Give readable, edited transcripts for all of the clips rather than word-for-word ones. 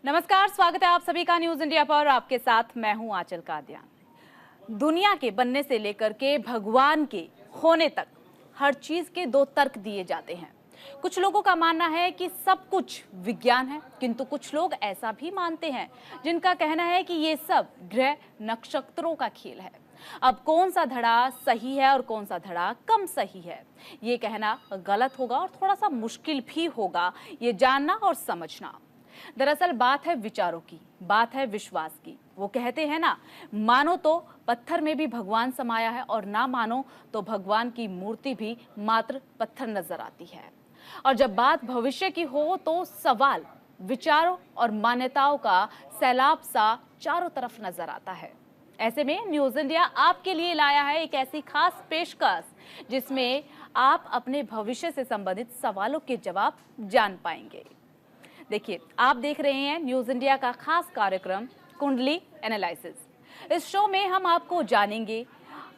नमस्कार, स्वागत है आप सभी का न्यूज इंडिया पर। आपके साथ मैं हूं आंचल कादियान। दुनिया के बनने से लेकर के भगवान के होने तक हर चीज के दो तर्क दिए जाते हैं। कुछ लोगों का मानना है कि सब कुछ विज्ञान है, किंतु कुछ लोग ऐसा भी मानते हैं जिनका कहना है कि ये सब ग्रह नक्षत्रों का खेल है। अब कौन सा धड़ा सही है और कौन सा धड़ा कम सही है, ये कहना गलत होगा और थोड़ा सा मुश्किल भी होगा ये जानना और समझना। दरअसल बात है विचारों की, बात है विश्वास की। वो कहते हैं ना, मानो तो पत्थर में भी भगवान समाया है और ना मानो तो भगवान की मूर्ति भी मात्र पत्थर नजर आती है। और जब बात भविष्य की हो तो सवाल, विचारों और मान्यताओं का सैलाब सा चारों तरफ नजर आता है। ऐसे में न्यूज इंडिया आपके लिए लाया है एक ऐसी खास पेशकश जिसमें आप अपने भविष्य से संबंधित सवालों के जवाब जान पाएंगे। देखिए, आप देख रहे हैं न्यूज इंडिया का खास कार्यक्रम कुंडली एनालिसिस। इस शो में हम आपको जानेंगे,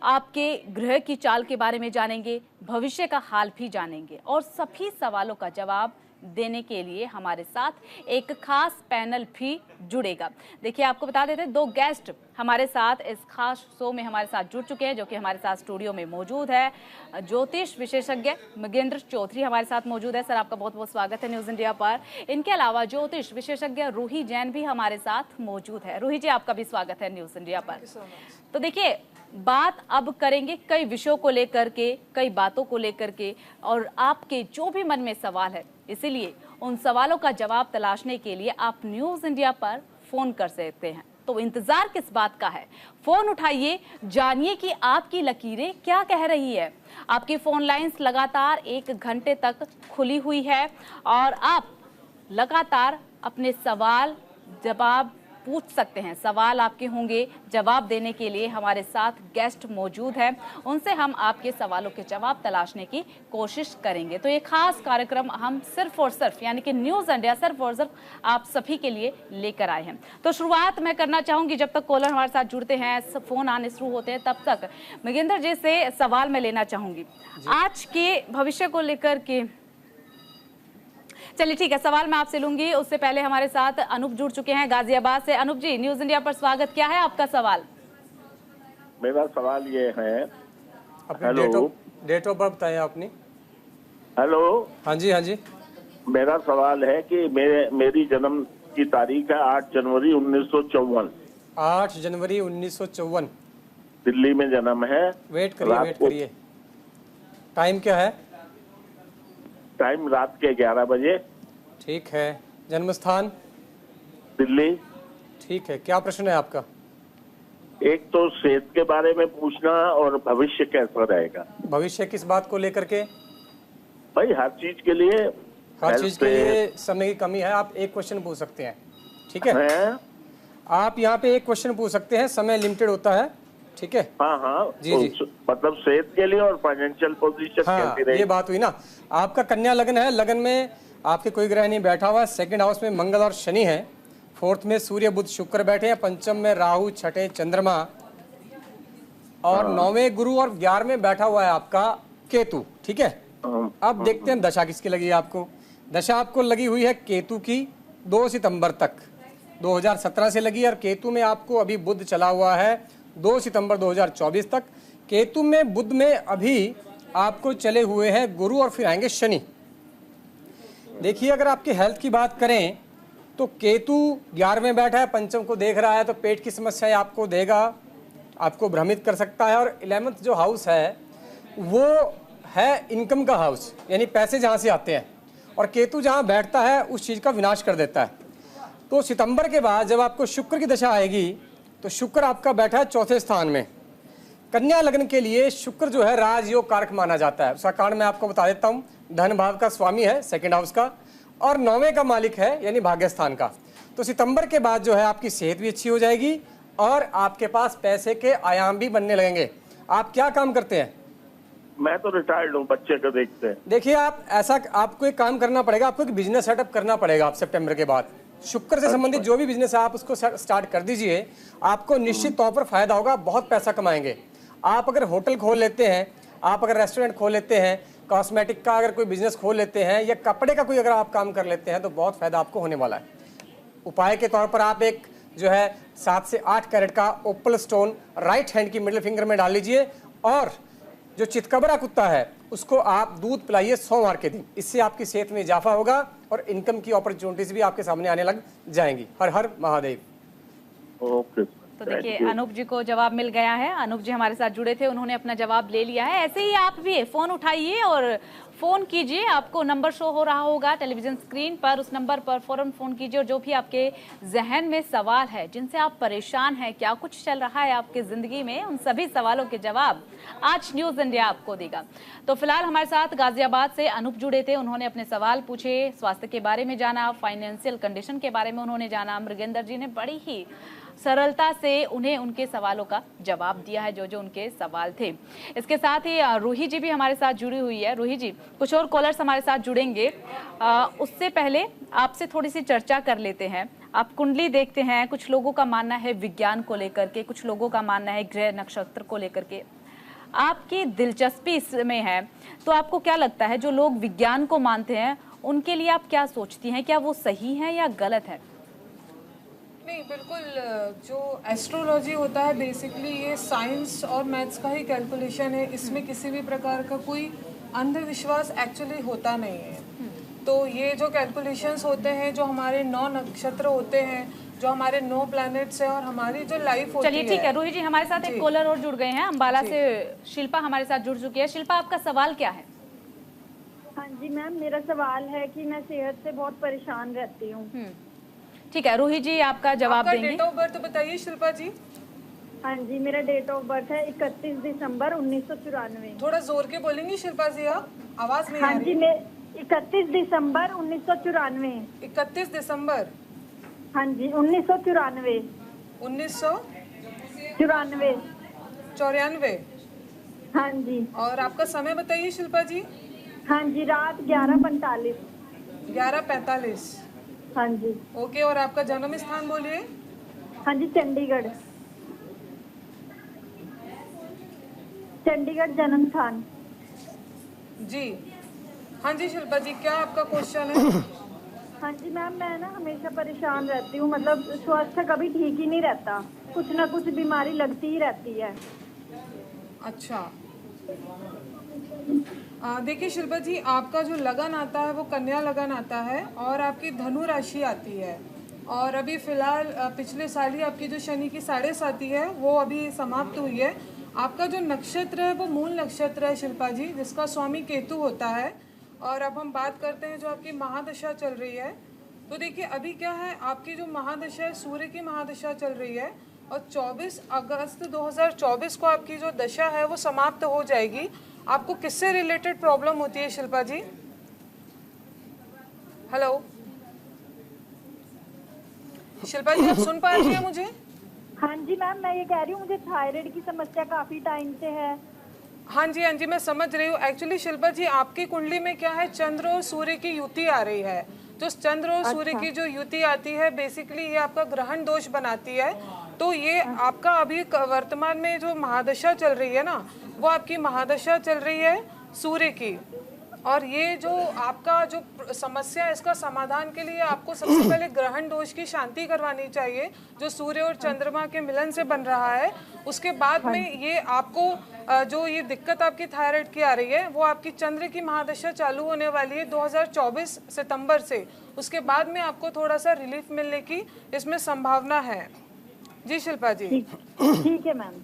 आपके ग्रह की चाल के बारे में जानेंगे, भविष्य का हाल भी जानेंगे और सभी सवालों का जवाब देने के लिए हमारे साथ एक खास पैनल भी जुड़ेगा। देखिए, आपको बता देते हैं, दो गेस्ट हमारे साथ इस खास शो में हमारे साथ जुड़ चुके हैं, जो कि हमारे साथ स्टूडियो में मौजूद है। ज्योतिष विशेषज्ञ मृगेंद्र चौधरी हमारे साथ मौजूद है। सर, आपका बहुत बहुत स्वागत है न्यूज इंडिया पर। इनके अलावा ज्योतिष विशेषज्ञ रूही जैन भी हमारे साथ मौजूद है। रूही जी, आपका भी स्वागत है न्यूज इंडिया पर। तो देखिए, बात अब करेंगे कई विषयों को लेकर के, कई बातों को लेकर के, और आपके जो भी मन में सवाल है, इसीलिए उन सवालों का जवाब तलाशने के लिए आप न्यूज इंडिया पर फोन कर सकते हैं। तो इंतजार किस बात का है, फोन उठाइए, जानिए कि आपकी लकीरें क्या कह रही है। आपकी फोन लाइंस लगातार 1 घंटे तक खुली हुई है और आप लगातार अपने सवाल जवाब पूछ सकते हैं। सवाल आपके होंगे, जवाब देने के लिए हमारे साथ गेस्ट मौजूद हैं, उनसे हम आपके सवालों के जवाब तलाशने की कोशिश करेंगे। तो ये खास कार्यक्रम हम सिर्फ और सिर्फ, यानी कि न्यूज इंडिया सिर्फ और सिर्फ आप सभी के लिए लेकर आए हैं। तो शुरुआत मैं करना चाहूंगी, जब तक कॉलर हमारे साथ जुड़ते हैं, फोन आने शुरू होते हैं, तब तक मृगेंद्र जी से सवाल मैं लेना चाहूंगी आज के भविष्य को लेकर के। चलिए ठीक है, सवाल मैं आपसे लूंगी, उससे पहले हमारे साथ अनूप जुड़ चुके हैं गाजियाबाद से। अनूप जी, न्यूज इंडिया पर स्वागत। क्या है आपका सवाल? मेरा सवाल ये है, अपनी डेट ऑफ बर्थ बताएं आपने। हेलो। हाँ जी, हाँ जी। मेरा सवाल है कि मेरी जन्म की तारीख है 8 जनवरी 1954। 8 जनवरी 1954। दिल्ली में जन्म है। वेट करिए। टाइम क्या है? टाइम रात के 11 बजे। ठीक है। जन्म स्थान? दिल्ली। ठीक है, क्या प्रश्न है आपका? एक तो सेहत के बारे में पूछना और भविष्य कैसा रहेगा। भविष्य किस बात को लेकर के? भाई हर चीज के लिए। हर चीज के लिए समय की कमी है। आप एक क्वेश्चन पूछ सकते हैं, ठीक है? आप यहाँ पे एक क्वेश्चन पूछ सकते हैं, समय लिमिटेड होता है, ठीक है? हाँ जी जी। मतलब सेहत के लिए और फाइनेंशियल पोजीशन कैसी रहेगी। ये बात हुई ना। आपका कन्या लगन है, लगन में आपके कोई ग्रह नहीं बैठा हुआ। सेकंड हाउस में मंगल और शनि है, फोर्थ में सूर्य बुध शुक्र बैठे हैं, पंचम में राहु, छठे चंद्रमा और 9वें गुरु और 11वें बैठा हुआ है आपका केतु, ठीक है? अब देखते हैं दशा किसकी लगी है आपको। दशा आपको लगी हुई है केतु की 2 सितंबर तक 2017 से लगी, और केतु में आपको अभी बुध चला हुआ है 2 सितंबर 2024 तक। केतु में बुध में अभी आपको चले हुए हैं गुरु और फिर आएंगे शनि। देखिए, अगर आपकी हेल्थ की बात करें तो केतु 11वें बैठा है, पंचम को देख रहा है, तो पेट की समस्याएं आपको देगा, आपको भ्रमित कर सकता है। और 11th जो हाउस है वो है इनकम का हाउस, यानी पैसे जहाँ से आते हैं, और केतु जहाँ बैठता है उस चीज़ का विनाश कर देता है। तो सितंबर के बाद जब आपको शुक्र की दशा आएगी तो शुक्र आपका बैठा है 4थे स्थान में। कन्या लग्न के लिए शुक्र जो है राजयोग कारक माना जाता है। उसका कारण मैं आपको बता देता हूँ। धन भाव का स्वामी है, सेकंड हाउस का, और 9वें का मालिक है, यानी भाग्य स्थान का। तो सितंबर के बाद जो है आपकी सेहत भी अच्छी हो जाएगी और आपके पास पैसे के आयाम भी बनने लगेंगे। आप क्या काम करते हैं? मैं तो रिटायर्ड हूँ, बच्चे को देखते हैं। देखिए, आप ऐसा, आपको एक काम करना पड़ेगा, आपको एक बिजनेस सेटअप करना पड़ेगा। आप सितंबर के बाद शुक्र से संबंधित जो भी बिजनेस है आप उसको स्टार्ट कर दीजिए। आपको निश्चित तौर पर फायदा होगा, बहुत पैसा कमाएंगे। आप अगर होटल खोल लेते हैं, आप अगर रेस्टोरेंट खोल लेते हैं, कॉस्मेटिक का अगर कोई बिजनेस खोल लेते हैं, या कपड़े का कोई अगर आप काम कर लेते हैं, तो बहुत फायदा आपको होने वाला है। उपाय के तौर पर आप एक जो है 7 से 8 कैरेट का ओपल स्टोन राइट हैंड की मिडिल फिंगर में डाल लीजिए और जो चितकबरा कुत्ता है उसको आप दूध पिलाइए सोमवार के दिन। इससे आपकी सेहत में इजाफा होगा और इनकम की अपॉर्चुनिटीज भी आपके सामने आने लग जाएंगी। हर हर महादेव। ओके। तो देखिए अनूप जी को जवाब मिल गया है। अनूप जी हमारे साथ जुड़े थे, उन्होंने अपना जवाब ले लिया है। ऐसे ही आप भी फोन उठाइए और फोन कीजिए। आपको नंबर शो हो रहा होगा टेलीविजन स्क्रीन पर, उस नंबर पर फौरन फोन कीजिए और जो भी आपके जहन में सवाल है, जिनसे आप परेशान हैं, क्या कुछ चल रहा है आपकी जिंदगी में, उन सभी सवालों के जवाब आज न्यूज इंडिया आपको देगा। तो फिलहाल हमारे साथ गाजियाबाद से अनूप जुड़े थे, उन्होंने अपने सवाल पूछे, स्वास्थ्य के बारे में जाना, फाइनेंशियल कंडीशन के बारे में उन्होंने जाना। मृगेंद्र जी ने बड़ी ही सरलता से उन्हें उनके सवालों का जवाब दिया है, जो जो उनके सवाल थे। इसके साथ ही रूही जी भी हमारे साथ जुड़ी हुई है। रूही जी, कुछ और कॉलर्स हमारे साथ जुड़ेंगे, उससे पहले आपसे थोड़ी सी चर्चा कर लेते हैं। आप कुंडली देखते हैं, कुछ लोगों का मानना है विज्ञान को लेकर के, कुछ लोगों का मानना है ग्रह नक्षत्र को लेकर के। आपकी दिलचस्पी इसमें है, तो आपको क्या लगता है जो लोग विज्ञान को मानते हैं उनके लिए आप क्या सोचती हैं, क्या वो सही है या गलत है? नहीं, बिल्कुल। जो एस्ट्रोलॉजी होता है बेसिकली ये साइंस और मैथ्स का ही कैलकुलेशन है। इसमें किसी भी प्रकार का कोई अंधविश्वास एक्चुअली होता नहीं है। तो ये जो कैलकुलेशंस होते हैं, जो हमारे 9 नक्षत्र होते हैं, जो हमारे 9 प्लैनेट्स हैं और हमारी जो लाइफ होती है। चलिए ठीक है रूही जी, हमारे साथ एक कॉलर और जुड़ गए हैं अम्बाला से। शिल्पा हमारे साथ जुड़ चुकी है। शिल्पा, आपका सवाल क्या है? हाँ जी मैम, मेरा सवाल है कि मैं सेहत से बहुत परेशान रहती हूँ। ठीक है रूही जी, आपका जवाब देंगे। डेट ऑफ बर्थ बताइए शिल्पा जी। हाँ जी, मेरा डेट ऑफ बर्थ है 31 दिसंबर 1994। थोड़ा जोर के बोलेंगी शिल्पा जी, आप आवाज नहीं आ हाँ रही। जी, मैं 31 दिसंबर 1994। 31 दिसंबर। हाँ जी, 1994। 1994। 94। हाँ जी। और आपका समय बताइए शिल्पा जी। हाँ जी, रात 11:45। 11:45। हाँ जी। ओके, और आपका जन्म स्थान बोलिए। हाँ जी, चंडीगढ़। चंडीगढ़ जन्म स्थान। जी हाँ जी शिल्पा जी, क्या आपका क्वेश्चन है? हाँ जी मैम, मैं ना हमेशा परेशान रहती हूँ, मतलब स्वास्थ्य कभी ठीक ही नहीं रहता, कुछ ना कुछ बीमारी लगती ही रहती है। अच्छा, देखिए शिल्पा जी, आपका जो लगन आता है वो कन्या लगन आता है और आपकी धनु राशि आती है। और अभी फिलहाल पिछले साल ही आपकी जो शनि की 7.5 है वो अभी समाप्त हुई है। आपका जो नक्षत्र है वो मूल नक्षत्र है शिल्पा जी, जिसका स्वामी केतु होता है। और अब हम बात करते हैं जो आपकी महादशा चल रही है। तो देखिए अभी क्या है, आपकी जो महादशा है सूर्य की महादशा चल रही है और 24 अगस्त 2024 को आपकी जो दशा है वो समाप्त हो जाएगी। आपको किससे रिलेटेड प्रॉब्लम होती है शिल्पा जी? हेलो शिल्पा जी, आप सुन पा रही हैं मुझे? हाँ जी मैम, मैं ये कह रही हूँ मुझे थायराइड की समस्या काफी टाइम से है। हाँ जी मैं समझ रही हूँ। एक्चुअली शिल्पा जी, आपकी कुंडली में क्या है, चंद्र और सूर्य की युति आ रही है। जो चंद्र और सूर्य की जो युति आती है बेसिकली ये आपका ग्रहण दोष बनाती है। तो ये आपका अभी वर्तमान में जो महादशा चल रही है ना, वो आपकी महादशा चल रही है सूर्य की। और ये जो आपका जो समस्या है, इसका समाधान के लिए आपको सबसे पहले ग्रहण दोष की शांति करवानी चाहिए, जो सूर्य और चंद्रमा के मिलन से बन रहा है। उसके बाद में ये आपको जो ये दिक्कत आपकी थायराइड की आ रही है, वो आपकी चंद्र की महादशा चालू होने वाली है 2024 सितंबर से। उसके बाद में आपको थोड़ा सा रिलीफ मिलने की इसमें संभावना है। जी शिल्पा जी। ठीक है मैम।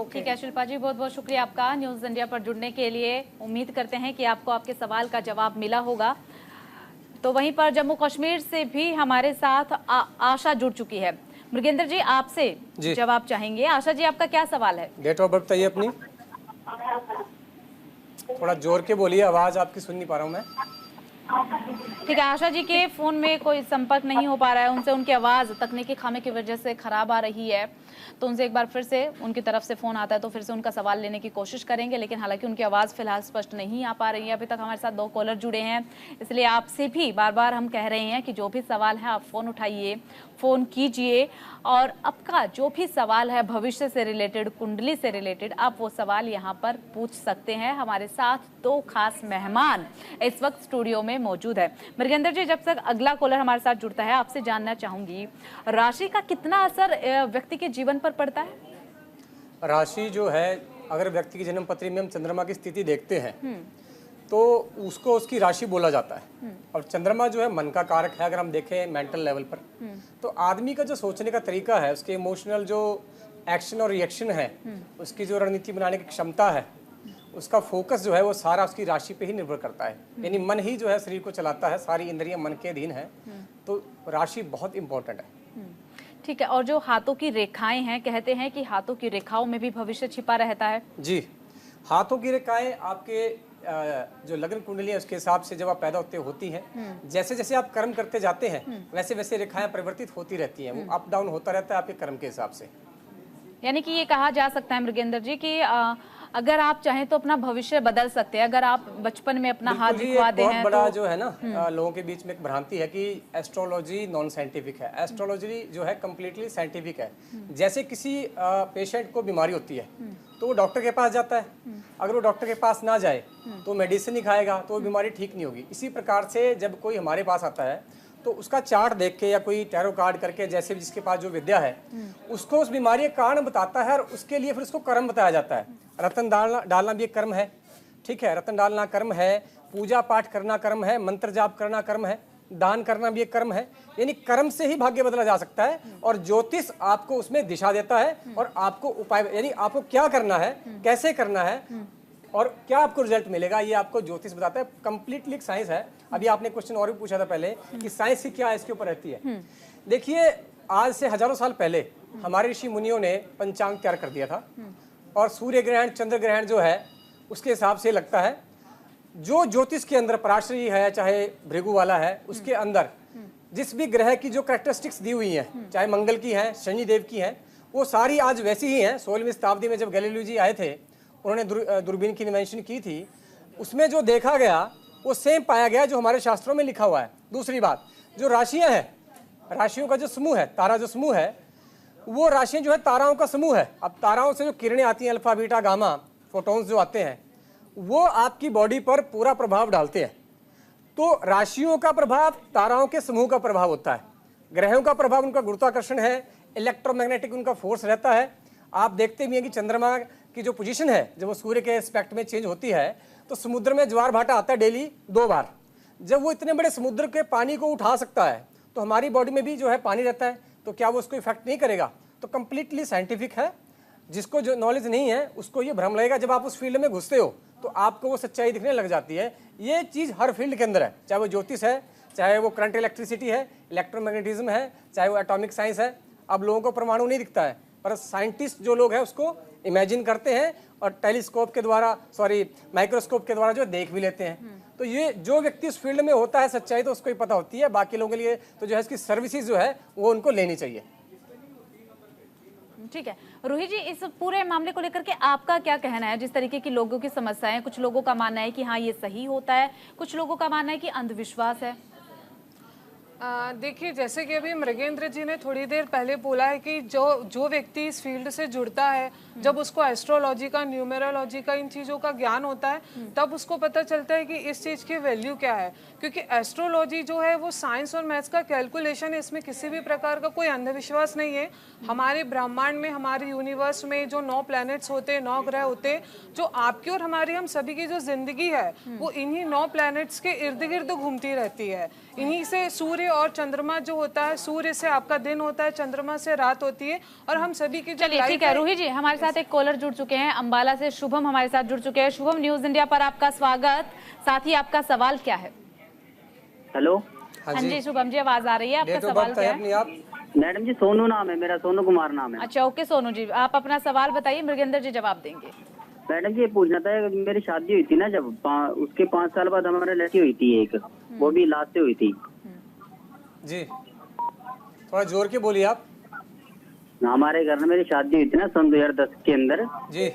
ठीक है शिल्पा जी, बहुत बहुत शुक्रिया आपका न्यूज इंडिया पर जुड़ने के लिए। उम्मीद करते हैं कि आपको आपके सवाल का जवाब मिला होगा। तो वहीं पर जम्मू कश्मीर से भी हमारे साथ आशा जुड़ चुकी है। मृगेंद्र जी, आपसे जवाब चाहेंगे। आशा जी, आपका क्या सवाल है? डेट ऑफ बर्थ बताइए अपनी। थोड़ा जोर के बोलिए, आवाज आपकी सुन नहीं पा रहा हूँ मैं। ठीक है, आशा जी के फोन में कोई संपर्क नहीं हो पा रहा है उनसे, उनकी आवाज तकनीकी खामे की वजह से खराब आ रही है। तो उनसे एक बार फिर से उनकी तरफ से फोन आता है तो फिर से उनका सवाल लेने की कोशिश करेंगे, लेकिन हालांकि उनकी आवाज़ फिलहाल स्पष्ट नहीं आ पा रही है। अभी तक हमारे साथ 2 कॉलर जुड़े हैं, इसलिए आपसे भी बार बार हम कह रहे हैं कि जो भी सवाल है आप फ़ोन उठाइए, फ़ोन कीजिए और आपका जो भी सवाल है भविष्य से रिलेटेड, कुंडली से रिलेटेड, आप वो सवाल यहाँ पर पूछ सकते हैं। हमारे साथ 2 खास मेहमान इस वक्त स्टूडियो में मौजूद है। मृगेंद्र जी, जब तक अगला कॉलर हमारे साथ जुड़ता है, आपसे जानना चाहूंगी राशि का कितना असर व्यक्ति के जीवन पर पड़ता है? राशि जो है, अगर व्यक्ति की जन्म पत्री में हम चंद्रमा की स्थिति देखते हैं तो उसको उसकी राशि बोला जाता है। और चंद्रमा जो है मन का कारक है, अगर हम देखें मेंटल लेवल पर, तो आदमी का जो सोचने का तरीका है, उसके इमोशनल जो एक्शन और रिएक्शन है, उसकी जो रणनीति बनाने की क्षमता है, उसका फोकस जो है वो सारा उसकी राशि पे ही निर्भर करता है। यानी मन ही जो है शरीर को चलाता है, सारी इंद्रियां मन के अधीन है, तो राशि बहुत इंपॉर्टेंट है। ठीक है। और जो हाथों की रेखाएं हैं, कहते हैं कि हाथों की रेखाओं में भी भविष्य छिपा रहता है। जी, हाथों की रेखाएं आपके जो लग्न कुंडली है उसके हिसाब से जब आप पैदा होती हैं, जैसे जैसे आप कर्म करते जाते हैं वैसे वैसे रेखाएं परिवर्तित होती रहती हैं, वो अप डाउन होता रहता है आपके कर्म के हिसाब से। यानी कि ये कहा जा सकता है मृगेंद्र जी कि अगर आप चाहें तो अपना भविष्य बदल सकते हैं, अगर आप बचपन में अपना हाथ दिखवा दे हैं। बहुत बड़ा जो है ना लोगों के बीच में एक भ्रांति है कि एस्ट्रोलॉजी नॉन साइंटिफिक है। एस्ट्रोलॉजी जो है कम्प्लीटली साइंटिफिक है। जैसे किसी पेशेंट को बीमारी होती है तो वो डॉक्टर के पास जाता है, अगर वो डॉक्टर के पास ना जाए तो मेडिसिन ही खाएगा तो वो बीमारी ठीक नहीं होगी। इसी प्रकार से जब कोई हमारे पास आता है तो उसका चार्ट देख के या कोई टैरो कार्ड करके, जैसे भी जिसके पास जो विद्या है, उसको उस बीमारी का कारण बताता है और उसके लिए फिर उसको कर्म बताया जाता है। रतन डालना भी एक कर्म है, ठीक है, रतन डालना कर्म है, पूजा पाठ करना कर्म है, मंत्र जाप करना कर्म है, दान करना भी एक कर्म है। यानी कर्म से ही भाग्य बदला जा सकता है और ज्योतिष आपको उसमें दिशा देता है और आपको उपाय, यानी आपको क्या करना है, कैसे करना है और क्या आपको रिजल्ट मिलेगा, ये आपको ज्योतिष बताता है। कंप्लीटली साइंस है। अभी आपने क्वेश्चन और भी पूछा था पहले कि साइंस की क्या इसके ऊपर रहती है। देखिए, आज से हजारों साल पहले हमारे ऋषि मुनियों ने पंचांग तैयार कर दिया था और सूर्य ग्रहण, चंद्र ग्रहण जो है उसके हिसाब से लगता है। जो ज्योतिष के अंदर पराशरी है, चाहे भृगु वाला है, उसके अंदर जिस भी ग्रह की जो कैरेक्टरिस्टिक्स दी हुई हैं, चाहे मंगल की है, शनि देव की है, वो सारी आज वैसी ही हैं। 16वीं शताब्दी में जब गैलीलियो जी आए थे, उन्होंने दूरबीन की इन्वेंशन की थी, उसमें जो देखा गया वो सेम पाया गया जो हमारे शास्त्रों में लिखा हुआ है। दूसरी बात, जो राशियां हैं, राशियों का जो समूह है, तारा जो समूह है, वो राशियां जो है ताराओं का समूह है। अब ताराओं से जो किरणें आती हैं, अल्फा बीटा गामा फोटोन्स जो आते हैं, वो आपकी बॉडी पर पूरा प्रभाव डालते हैं। तो राशियों का प्रभाव ताराओं के समूह का प्रभाव होता है। ग्रहों का प्रभाव उनका गुरुत्वाकर्षण है, इलेक्ट्रोमैग्नेटिक उनका फोर्स रहता है। आप देखते भी हैं कि चंद्रमा की जो पोजीशन है, जब वो सूर्य के एस्पेक्ट में चेंज होती है तो समुद्र में ज्वार भाटा आता है डेली 2 बार। जब वो इतने बड़े समुद्र के पानी को उठा सकता है तो हमारी बॉडी में भी जो है पानी रहता है, तो क्या वो उसको इफेक्ट नहीं करेगा? तो कंप्लीटली साइंटिफिक है। जिसको जो नॉलेज नहीं है उसको ये भ्रम लगेगा। जब आप उस फील्ड में घुसते हो तो आपको वो सच्चाई दिखने लग जाती है। ये चीज़ हर फील्ड के अंदर है, चाहे वो ज्योतिष है, चाहे वो करंट इलेक्ट्रिसिटी है, इलेक्ट्रोमैग्नेटिज्म है, चाहे वो एटॉमिक साइंस है। अब लोगों को परमाणु नहीं दिखता है, पर साइंटिस्ट जो लोग हैं उसको इमेजिन करते हैं और टेलीस्कोप के द्वारा, माइक्रोस्कोप के द्वारा जो देख भी लेते हैं। तो ये जो व्यक्ति उस फील्ड में होता है, सच्चाई तो उसको ही पता होती है। बाकी लोगों के लिए तो जो है इसकी सर्विसेज जो है वो उनको लेनी चाहिए। ठीक है रोहित जी, इस पूरे मामले को लेकर के आपका क्या कहना है? जिस तरीके की लोगों की समस्याएं, कुछ लोगों का मानना है कि हाँ ये सही होता है, कुछ लोगों का मानना है कि अंधविश्वास है। देखिए, जैसे कि अभी मृगेंद्र जी ने थोड़ी देर पहले बोला है कि जो व्यक्ति इस फील्ड से जुड़ता है, जब उसको एस्ट्रोलॉजी का, न्यूमेरोलॉजी का, इन चीज़ों का ज्ञान होता है, तब उसको पता चलता है कि इस चीज़ की वैल्यू क्या है। क्योंकि एस्ट्रोलॉजी जो है वो साइंस और मैथ्स का कैलकुलेशन है, इसमें किसी भी प्रकार का कोई अंधविश्वास नहीं है। हमारे ब्रह्मांड में, हमारे यूनिवर्स में जो 9 प्लैनेट्स होते हैं, 9 ग्रह होते हैं, जो आपकी और हमारी, हम सभी की जो जिंदगी है वो इन्हीं 9 प्लैनेट्स के इर्द गिर्द घूमती रहती है। इन्हीं से सूर्य और चंद्रमा जो होता है, सूर्य से आपका दिन होता है, चंद्रमा से रात होती है, और हम सभी की जो चलिए ठीक है रोहित जी, हमारे साथ एक कॉलर जुड़ चुके हैं अंबाला से, शुभम हमारे साथ जुड़ चुके हैं। शुभम, न्यूज इंडिया पर आपका स्वागत। साथ ही आपका सवाल क्या है? हेलो। हाँ जी शुभम जी, आवाज आ रही है, आपका सवाल क्या है? मैडम जी, सोनू नाम है मेरा, सोनू कुमार नाम है। अच्छा ओके सोनू जी, आप अपना सवाल बताइए, मृगेंद्र जी जवाब देंगे। मैडम जी, ये पूछना था, मेरी शादी हुई थी ना, जब उसके 5 साल बाद हमारे लड़की हुई थी एक, वो भी लास्ट से हुई थी जी। थोड़ा जोर के बोलिए आप। हमारे घर में मेरी शादी हुई थी ना सन 2010 के अंदर जी।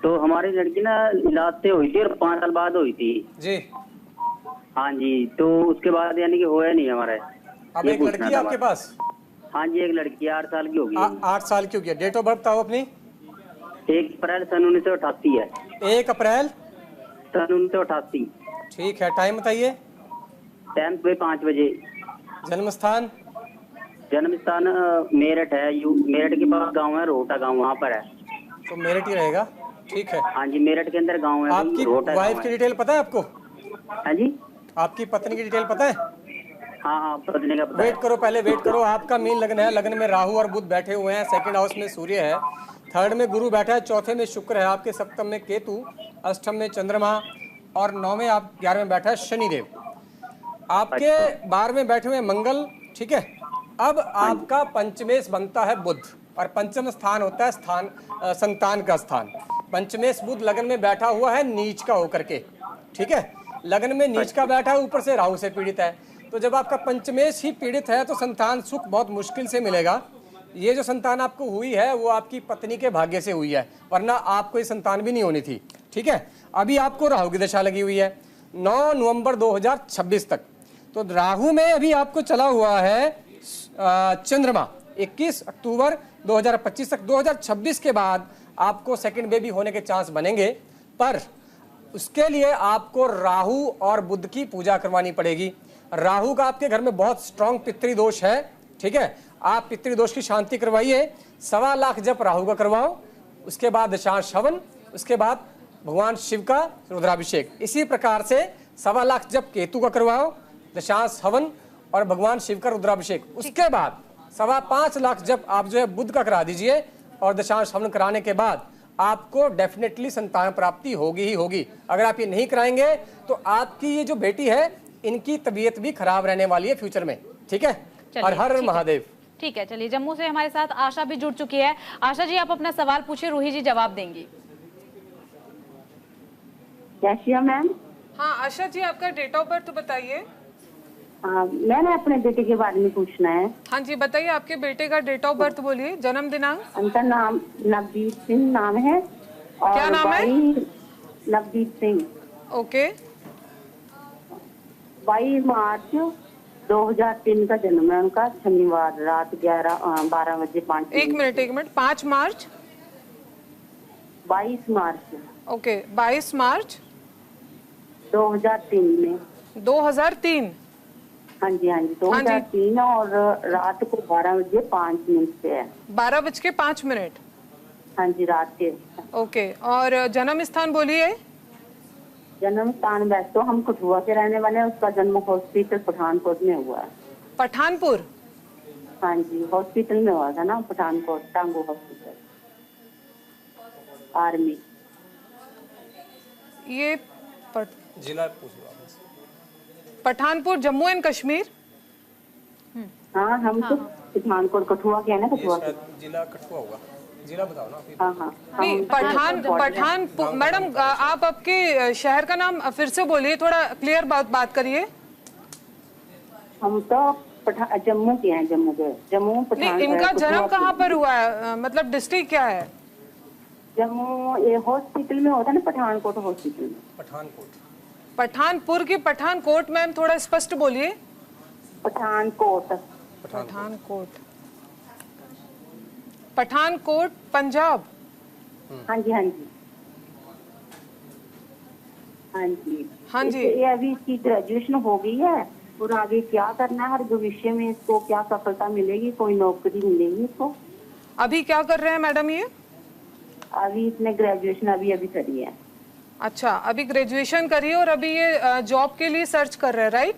तो हमारी लड़की ना इलाज से हुई थी और 5 साल बाद हुई थी जी। हाँ जी। तो उसके बाद यानी कि होया नहीं हमारे। अब एक लड़की है आपके पास? हाँ जी, एक लड़की 8 साल की होगी। 8 साल की होगी। डेट ऑफ बर्थ बताओ अपनी। 1 अप्रैल सन 1988 है। 1 अप्रैल सन 1988। ठीक है, टाइम बताइए। टाइम सुबह 5 बजे। जन्म स्थान? जन्म स्थान मेरठ है। मेरठ के पास गांव है रोहटा गांव, वहाँ पर है। तो मेरठ ही रहेगा, ठीक है। हाँ जी, मेरठ के अंदर गांव है। आपकी रोहटा वाइफ गाँव की है। डिटेल पता है आपको? हाँ जी, आपकी पत्नी की डिटेल पता है? हाँ पत्नी का पता है। वेट करो, पहले वेट करो। आपका मीन लगन है, लगन में राहु और बुध बैठे हुए हैं, सेकंड हाउस में सूर्य है, थर्ड में गुरु बैठा है, चौथे में शुक्र है, आपके सप्तम में केतु, अष्टम में चंद्रमा और 9 में आप 11 में बैठा है शनिदेव, आपके 12 में बैठे हुए मंगल, ठीक है। अब आपका पंचमेश बनता है बुध और पंचम स्थान होता है संतान का स्थान। पंचमेश बुध लगन में बैठा हुआ है नीच का होकर के, ठीक है। लगन में नीच का बैठा है, ऊपर से राहु से पीड़ित है। तो जब आपका पंचमेश ही पीड़ित है तो संतान सुख बहुत मुश्किल से मिलेगा। ये जो संतान आपको हुई है वो आपकी पत्नी के भाग्य से हुई है, वरना आपको ये संतान भी नहीं होनी थी, ठीक है। अभी आपको राहु की दशा लगी हुई है 9 नवंबर 2026 तक। तो राहु में अभी आपको चला हुआ है चंद्रमा 21 अक्टूबर 2025 तक। 2026 के बाद आपको सेकंड बेबी होने के चांस बनेंगे, पर उसके लिए आपको राहु और बुध की पूजा करवानी पड़ेगी। राहु का आपके घर में बहुत स्ट्रांग पितृदोष है, ठीक है। आप पितृदोष की शांति करवाइए, 1.25 लाख जप राहु का करवाओ, उसके बाद दशांश हवन, उसके बाद भगवान शिव का रुद्राभिषेक। इसी प्रकार से 1.25 लाख जप केतु का करवाओ, दशांश हवन और भगवान शिव का रुद्राभिषेक। उसके बाद 5.25 लाख जप आप जो है बुध का करा दीजिए और दशांश हवन कराने के बाद आपको डेफिनेटली संतान प्राप्ति होगी ही होगी। अगर आप ये नहीं कराएंगे तो आपकी ये जो बेटी है इनकी तबीयत भी खराब रहने वाली है फ्यूचर में, ठीक है। हर हर महादेव। ठीक है, चलिए जम्मू से हमारे साथ आशा भी जुड़ चुकी है। आशा जी, आप अपना सवाल पूछिए, रूही जी जवाब देंगी। Cassia ma'am? हाँ आशा जी, आपका डेट ऑफ बर्थ बताइए। मैंने अपने बेटे के बारे में पूछना है। हाँ जी बताइए, आपके बेटे का डेट ऑफ बर्थ बोलिए, जन्म दिनांक। उनका नाम नवदीप सिंह नाम है। और क्या नाम है? नवदीप सिंह। ओके। 22 मार्च 2003 का जन्म है उनका, शनिवार रात 12 बजे 5 एक मिनट 5 मार्च 22 मार्च ओके 22 मार्च 2003 में। 2003? हाँ जी 2003 और रात को 12 बजे 5 मिनट पे है। 12:05। हाँ जी, रात के। ओके, और जन्म स्थान बोलिए। जन्म स्थान वैसे तो हम कठुआ के रहने वाले हैं, उसका जन्म हॉस्पिटल पठानकोट में हुआ है। पठानपुर? हाँ जी, हॉस्पिटल में हुआ था ना, पठानकोट टांगू हॉस्पिटल, आर्मी। ये जिला पठानपुर जम्मू एंड कश्मीर? हाँ, हम तो पठानकोट कठुआ के है ना, कठुआ के। जिला कठुआ होगा, जिला बताओ ना। हाँ नहीं, पठानपुर। मैडम आप आपके शहर का नाम फिर से बोलिए, थोड़ा क्लियर बात करिए। हम तो जम्मू के हैं, जम्मू नहीं, इनका जन्म कहाँ पर हुआ है, मतलब डिस्ट्रिक्ट क्या है? जम्मू ये हॉस्पिटल में होता है ना, पठानकोट हॉस्पिटल में। पठानपुर की पठानकोट? मैम थोड़ा स्पष्ट बोलिए। पठानकोट पंजाब? हाँ जी ये अभी इसकी ग्रेजुएशन हो गई है और आगे क्या करना है, हर भविष्य में इसको क्या सफलता मिलेगी, कोई नौकरी मिलेगी इसको। अभी क्या कर रहे हैं मैडम ये? अभी इसने ग्रेजुएशन अभी करी है। अच्छा, अभी ग्रेजुएशन करी और अभी ये जॉब के लिए सर्च कर रहे हैं, राइट?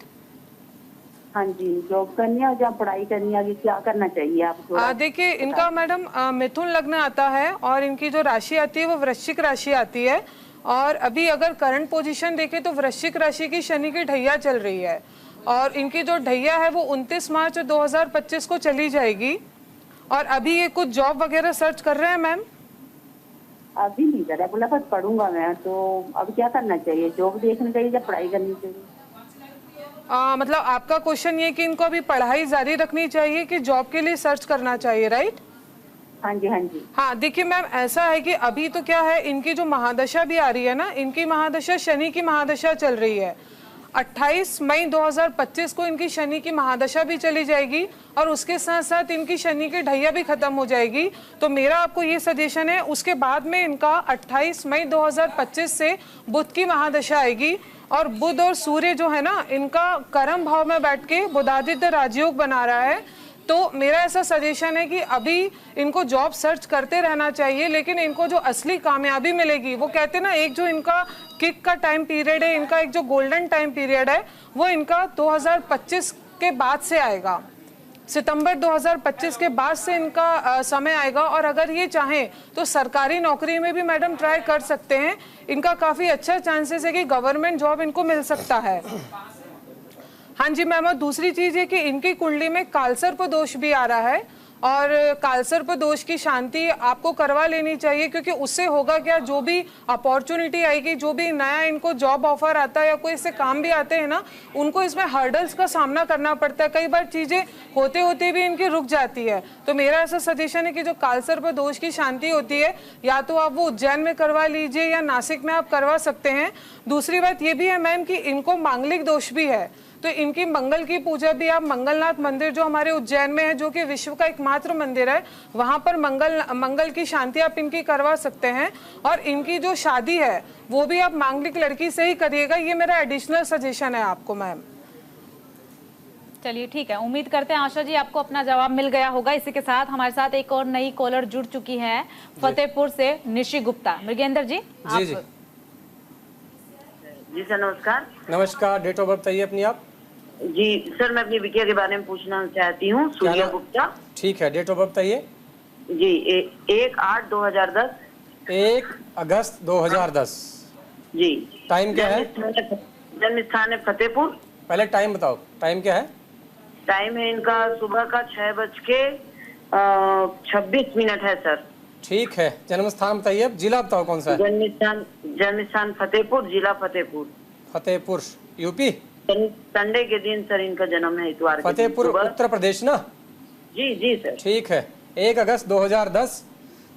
हाँ जी, जॉब करनी है और जब पढ़ाई करनी है, आगे क्या करना चाहिए आप? देखिए, इनका मैडम मिथुन लग्न आता है और इनकी जो राशि आती है वो वृश्चिक राशि आती है। और अभी अगर करंट पोजीशन देखें तो वृश्चिक राशि की शनि की ढैया चल रही है और इनकी जो ढैया है वो 29 मार्च 2025 को चली जाएगी। और अभी ये कुछ जॉब वगैरह सर्च कर रहे हैं मैम? अभी नहीं कर रहा, बोला बस पढ़ूंगा मैं, तो अब क्या करना चाहिए, जॉब देखनी चाहिए या पढ़ाई करनी चाहिए? मतलब आपका क्वेश्चन ये कि इनको अभी पढ़ाई जारी रखनी चाहिए कि जॉब के लिए सर्च करना चाहिए, राइट? हाँ जी हाँ, देखिए मैम, ऐसा है कि अभी तो क्या है, इनकी जो महादशा भी आ रही है ना, इनकी महादशा शनि की महादशा चल रही है। 28 मई 2025 को इनकी शनि की महादशा भी चली जाएगी और उसके साथ साथ इनकी शनि की ढैया भी खत्म हो जाएगी। तो मेरा आपको ये सजेशन है, उसके बाद में इनका 28 मई 2025 से बुध की महादशा आएगी और बुध और सूर्य जो है ना, इनका कर्म भाव में बैठ के बुधादित्य राजयोग बना रहा है। तो मेरा ऐसा सजेशन है कि अभी इनको जॉब सर्च करते रहना चाहिए, लेकिन इनको जो असली कामयाबी मिलेगी, वो कहते हैं ना, एक जो इनका किक का टाइम पीरियड है, इनका एक जो गोल्डन टाइम पीरियड है, वो इनका 2025 के बाद से आएगा। सितंबर 2025 के बाद से इनका समय आएगा। और अगर ये चाहें तो सरकारी नौकरी में भी मैडम ट्राई कर सकते हैं। इनका काफ़ी अच्छा चांसेस है कि गवर्नमेंट जॉब इनको मिल सकता है। हाँ जी मैम, और दूसरी चीज़ है कि इनकी कुंडली में कालसर्प दोष भी आ रहा है और कालसर्प दोष की शांति आपको करवा लेनी चाहिए, क्योंकि उससे होगा क्या, जो भी अपॉर्चुनिटी आएगी, जो भी नया इनको जॉब ऑफर आता है या कोई इससे काम भी आते हैं ना, उनको इसमें हर्डल्स का सामना करना पड़ता है। कई बार चीज़ें होते होते भी इनकी रुक जाती है। तो मेरा ऐसा सजेशन है कि जो कालसर्प दोष की शांति होती है, या तो आप वो उज्जैन में करवा लीजिए या नासिक में आप करवा सकते हैं। दूसरी बात ये भी है मैम कि इनको मांगलिक दोष भी है, तो इनकी मंगल की पूजा भी आप मंगलनाथ मंदिर जो हमारे उज्जैन में है, जो कि विश्व का एकमात्र मंदिर है, वहां पर मंगल की शांति आप इनकी करवा सकते हैं। और इनकी जो शादी है वो भी आप मांगलिक लड़की से ही करिएगा। ये मेरा एडिशनल सजेशन है आपको मैम। चलिए ठीक है, उम्मीद करते हैं आशा जी आपको अपना जवाब मिल गया होगा। इसी के साथ हमारे साथ एक और नई कॉलर जुड़ चुकी है फतेहपुर से, निशी गुप्ता। मृगेंद्र जी जी जी सर नमस्कार। नमस्कार, डेट ऑफ बर्थ बताइए अपनी आप। जी सर, मैं अपनी बिटिया के बारे में पूछना चाहती हूँ, सूर्या गुप्ता। ठीक है, डेट ऑफ बर्थ बताइए जी। 1/8/2010। 1 अगस्त 2010। जी। टाइम क्या है? जन्म स्थान है फतेहपुर। पहले टाइम बताओ, टाइम क्या है? टाइम है इनका सुबह का 6:26 है सर। ठीक है, जन्म स्थान बताइए। अब जिला बताओ कौन सा है? जन्म स्थान फतेहपुर, जिला फतेहपुर। फतेहपुर यूपी। संडे के दिन सर इनका जन्म है, इतवार के दिन। फतेहपुर उत्तर प्रदेश ना? जी जी सर। ठीक है, 1 अगस्त 2010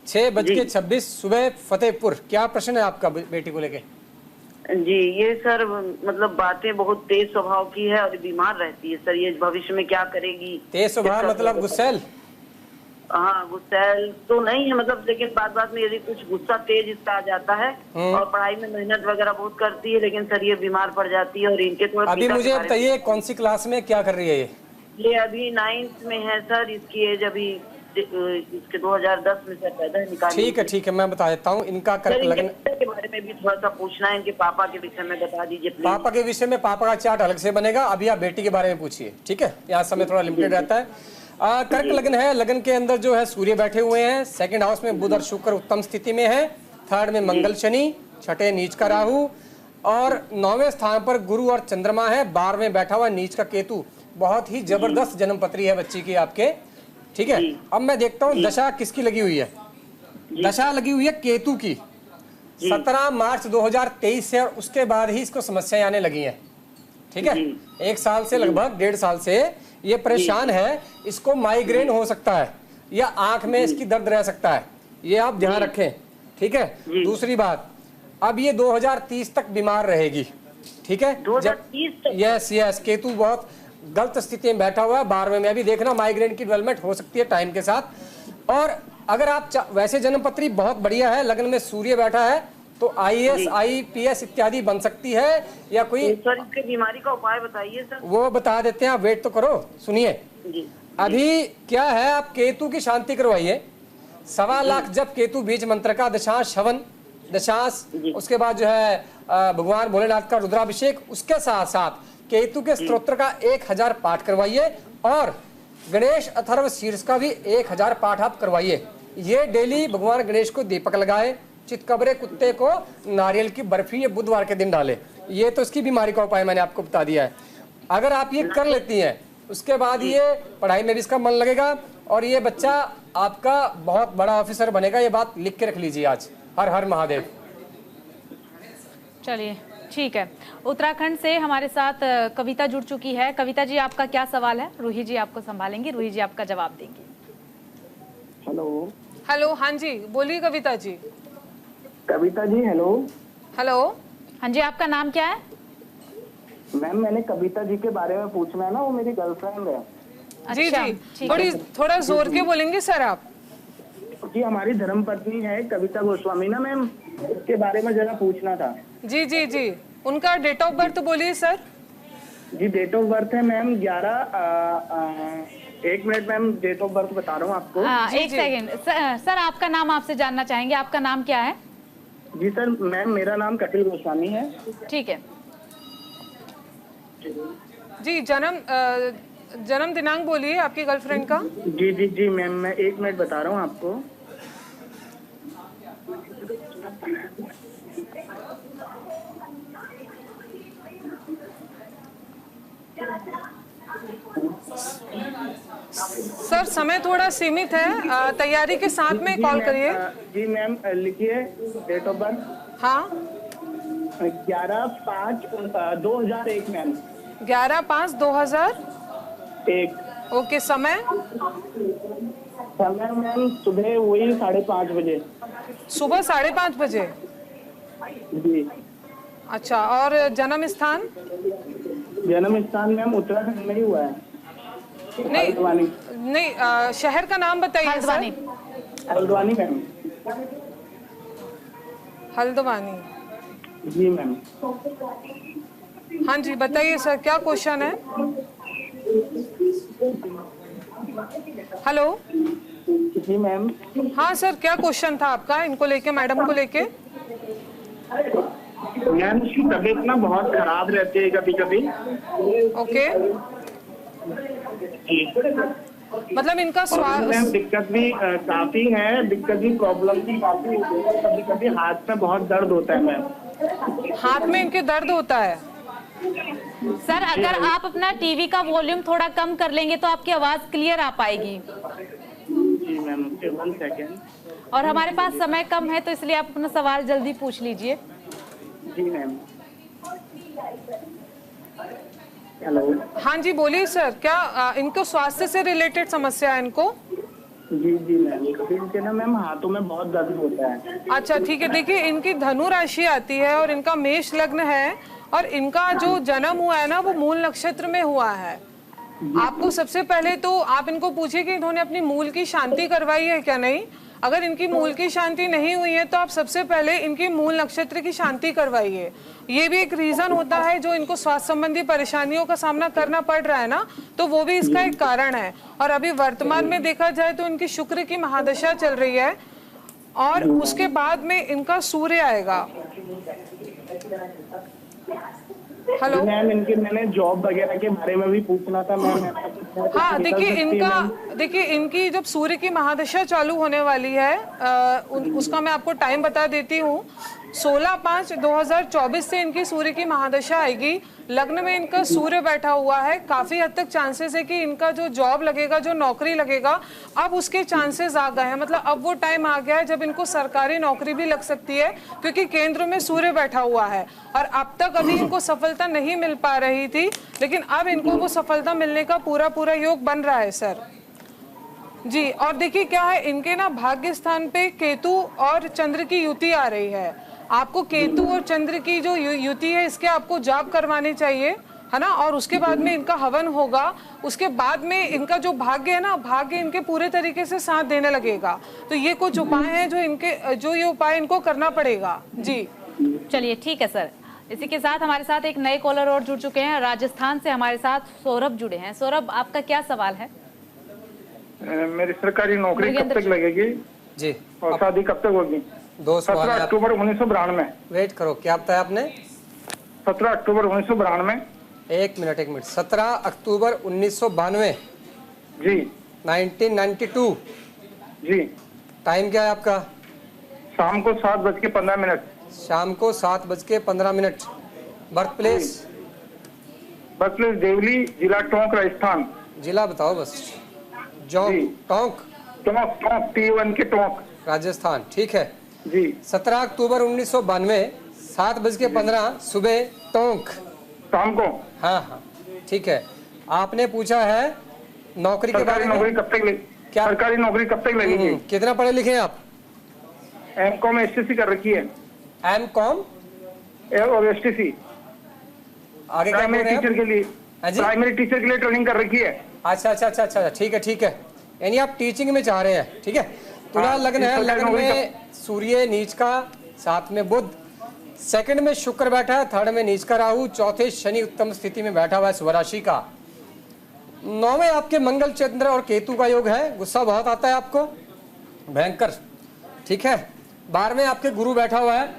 6:26 सुबह फतेहपुर। क्या प्रश्न है आपका बेटी को लेके? जी ये सर मतलब बातें बहुत तेज स्वभाव की है और बीमार रहती है सर। ये भविष्य में क्या करेगी? तेज स्वभाव मतलब गुस्सैल? हाँ गुस्सैल तो नहीं है मतलब, लेकिन बात में यदि कुछ गुस्सा तेज इसका आ जाता है और पढ़ाई में मेहनत वगैरह बहुत करती है, लेकिन सर ये बीमार पड़ जाती है। और इनके थोड़ा अभी मुझे बताइए कौन सी क्लास में क्या कर रही है ये अभी 9th में है सर। इसकी एज अभी इसके 2010 में सर पैदा है। ठीक है, मैं बता देता हूँ। इनका कर्क लग्न के बारे में भी थोड़ा सा पूछना है, इनके पापा के विषय में बता दीजिए प्लीज। पापा के विषय में पापा का चार्ट अलग से बनेगा, अभी आप बेटी के बारे में पूछिए। ठीक है, यहाँ समय थोड़ा लिमिटेड रहता है। कर्क लग्न है, लग्न के अंदर जो है सूर्य बैठे हुए हैं। सेकंड हाउस में बुध और शुक्र उत्तम स्थिति में है। थर्ड में मंगल शनि, छठे नीच का राहु और 9वें स्थान पर गुरु और चंद्रमा है। 12वें बैठा हुआ नीच का केतु। बहुत ही जबरदस्त जन्म पत्री है बच्ची की आपके। ठीक है, अब मैं देखता हूँ दशा किसकी लगी हुई है। दशा लगी हुई है केतु की 17 मार्च 2023 से, और उसके बाद ही इसको समस्याएं आने लगी हैं। ठीक है, 1 साल से लगभग 1.5 साल से ये परेशान है। इसको माइग्रेन हो सकता है या आंख में इसकी दर्द रह सकता है, ये आप ध्यान रखें। ठीक है, दूसरी बात, अब ये 2030 तक बीमार रहेगी। ठीक है, 2030 तक? यस, केतु बहुत गलत स्थिति में बैठा हुआ है। 12वें में भी देखना माइग्रेन की डेवलपमेंट हो सकती है टाइम के साथ। और अगर आप वैसे जन्म पत्री बहुत बढ़िया है, लग्न में सूर्य बैठा है, तो IAS IPS इत्यादि बन सकती है। या कोई सर इसके बीमारी का उपाय बताइए सर। वो बता देते हैं, आप वेट तो करो, सुनिए। अभी क्या है, आप केतु की शांति करवाइए। 1.25 लाख जब केतु बीज मंत्र का दशांश हवन, दशांश, उसके बाद जो है भगवान भोलेनाथ का रुद्राभिषेक, उसके साथ साथ केतु के स्तोत्र का 1000 पाठ करवाइए और गणेश अथर्व शीर्ष का भी 1000 पाठ आप करवाइए। ये डेली भगवान गणेश को दीपक लगाए, चितकबरे कुत्ते को नारियल की बर्फी ये बुधवार के दिन डाले। ये तो इसकी बीमारी का उपाय मैंने आपको बता दिया है। अगर आप ये कर लेती हैं, उसके बाद ये पढ़ाई में भी इसका मन लगेगा और ये बच्चा आपका बहुत बड़ा ऑफिसर बनेगा। ये बात लिख के रख लीजिए आज। हर हर महादेव। चलिए ठीक है, उत्तराखंड से हमारे साथ कविता जुड़ चुकी है। कविता जी आपका क्या सवाल है? रूही जी आपको संभालेंगी, रूही जी आपका जवाब देंगी। हेलो, हाँ जी बोलिए कविता जी। कविता जी हेलो। हेलो, हाँ जी, आपका नाम क्या है? मैम मैंने कविता जी के बारे में पूछना है ना, वो मेरी गर्लफ्रेंड है। जी अच्छा, जी, ठीक है। थोड़ा जोर के बोलेंगे सर आप। जी हमारी धर्मपत्नी है कविता गोस्वामी ना मैम, उसके बारे में जरा पूछना था। जी जी जी, उनका डेट ऑफ बर्थ बोलिए सर। जी डेट ऑफ बर्थ है ma'am 1 minute ma'am, date of birth बता रहा हूँ आपको। एक सेकंड सर, आपका नाम आपसे जानना चाहेंगे, आपका नाम क्या है? जी सर मैम मेरा नाम कपिल गोस्वामी है। ठीक है जी, जन्म दिनांक बोलिए आपकी गर्लफ्रेंड का। जी जी जी मैम मैं 1 मिनट बता रहा हूँ आपको। सर समय थोड़ा सीमित है, तैयारी के साथ में कॉल करिए। जी मैम लिखिए डेट ऑफ बर्थ। हाँ 11/5/2001 मैम। 11/5/2001। ओके, समय मैम सुबह वही 5:30 बजे। सुबह 5:30 बजे। जी अच्छा, और जन्म स्थान? जन्म स्थान मैम उत्तराखंड में ही हुआ है। नहीं, शहर का नाम बताइए सर। हल्द्वानी मैम। हल्द्वानी। जी मैम। हाँ जी बताइए सर, क्या क्वेश्चन है? हेलो। जी मैम। हाँ सर, क्या क्वेश्चन था आपका इनको लेके, मैडम को लेके? मैम उसकी तबीयत ना बहुत खराब रहती है कभी कभी। ओके, मतलब इनका मैम दिक्कत भी काफी है, दिक्कत भी प्रॉब्लम भी काफी होती है। कभी कभी हाथ में बहुत दर्द होता है मैम। हाथ में इनके दर्द होता है? सर, अगर आप अपना टीवी का वॉल्यूम थोड़ा कम कर लेंगे तो आपकी आवाज क्लियर आ पाएगी। जी मैम 1 सेकेंड। और हमारे पास समय कम है तो इसलिए आप अपना सवाल जल्दी पूछ लीजिए। जी मैम। हेलो। हाँ जी बोलिए सर, क्या इनको स्वास्थ्य से रिलेटेड समस्या है इनको? जी जी मैम, इनके ना मैम हाथों में बहुत दर्द होता है। अच्छा ठीक है, देखिए इनकी धनु राशि आती है और इनका मेष लग्न है, और इनका जो जन्म हुआ है ना वो मूल नक्षत्र में हुआ है। आपको सबसे पहले तो आप इनको पूछिए कि इन्होंने अपनी मूल की शांति करवाई है क्या नहीं। अगर इनकी मूल की शांति नहीं हुई है तो आप सबसे पहले इनकी मूल नक्षत्र की शांति करवाइए। ये भी एक रीजन होता है जो इनको स्वास्थ्य संबंधी परेशानियों का सामना करना पड़ रहा है ना, तो वो भी इसका एक कारण है। और अभी वर्तमान में देखा जाए तो इनकी शुक्र की महादशा चल रही है, और उसके बाद में इनका सूर्य आएगा। हेलो मैम, इनके मैंने जॉब वगैरह के बारे में भी पूछना था मैम। हाँ देखिए इनकी जब सूर्य की महादशा चालू होने वाली है, उसका मैं आपको टाइम बता देती हूँ। 16/5/2024 से इनकी सूर्य की महादशा आएगी। लग्न में इनका सूर्य बैठा हुआ है, काफी हद तक चांसेस है कि इनका जो जॉब लगेगा, जो नौकरी लगेगा, अब उसके चांसेस आ गए हैं। मतलब अब वो टाइम आ गया है जब इनको सरकारी नौकरी भी लग सकती है, क्योंकि केंद्र में सूर्य बैठा हुआ है। और अब तक अभी इनको सफलता नहीं मिल पा रही थी, लेकिन अब इनको वो सफलता मिलने का पूरा योग बन रहा है सर जी। और देखिए क्या है, इनके ना भाग्य स्थान पे केतु और चंद्र की युति आ रही है। आपको केतु और चंद्र की जो युति है, इसके आपको जाप करवाने चाहिए, है ना। और उसके बाद में इनका हवन होगा। उसके बाद में इनका जो भाग्य है ना, भाग्य इनके पूरे तरीके से साथ देने लगेगा। तो ये कुछ उपाय हैं जो ये उपाय इनको करना पड़ेगा जी। चलिए ठीक है सर। इसी के साथ हमारे साथ एक नए कॉलर और जुड़ चुके हैं। राजस्थान से हमारे साथ सौरभ जुड़े हैं। सौरभ, आपका क्या सवाल है? मेरी सरकारी नौकरी कब तक लगेगी जी, और शादी कब तक होगी? 17 अक्टूबर 1992। वेट करो, क्या बताया आपने? 17 अक्टूबर 1992। एक मिनट 17 अक्टूबर 1992 जी। 1992 जी। टाइम क्या है आपका? शाम को 7:15। शाम को 7:15। Birth place? Birth place Deoli, जिला टोंक, राजस्थान। जिला बताओ बस। टोंक T1 के टोंक, राजस्थान। ठीक है जी। 17 अक्टूबर 1992 7:15 सुबह टोंक, शाम को। हाँ ठीक है। आपने पूछा है नौकरी के बारे में। नौकरी कब तक क्या सरकारी नौकरी कब तक लगेगी? कितना पढ़े लिखे हैं आप? M.Com STC कर रखी है। M.Com और STC। आगे क्या बोल प्राइमरी रहे हैं टीचर आप? के लिए, हाँ जी, प्राइमरी टीचर के लिए ट्रेनिंग कर रखी है। अच्छा अच्छा अच्छा अच्छा, ठीक है ठीक है, यानी आप टीचिंग में चाह रहे हैं, ठीक है। तुला हाँ, लग्न है, सरकारी लग्न नौकरी में सूर्य नीच का, साथ में बुध, सेकंड में शुक्र बैठा है, थर्ड में नीच का राहु, चौथे शनि उत्तम स्थिति में बैठा हुआ है स्वराशि का। 9वें आपके मंगल, चंद्र और केतु का योग है, गुस्सा बहुत आता है आपको, भयंकर, ठीक है। 12वें आपके गुरु बैठा हुआ है।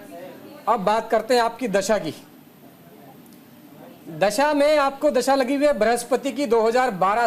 अब बात करते हैं आपकी दशा की। दशा में आपको दशा लगी हुई है बृहस्पति की 2012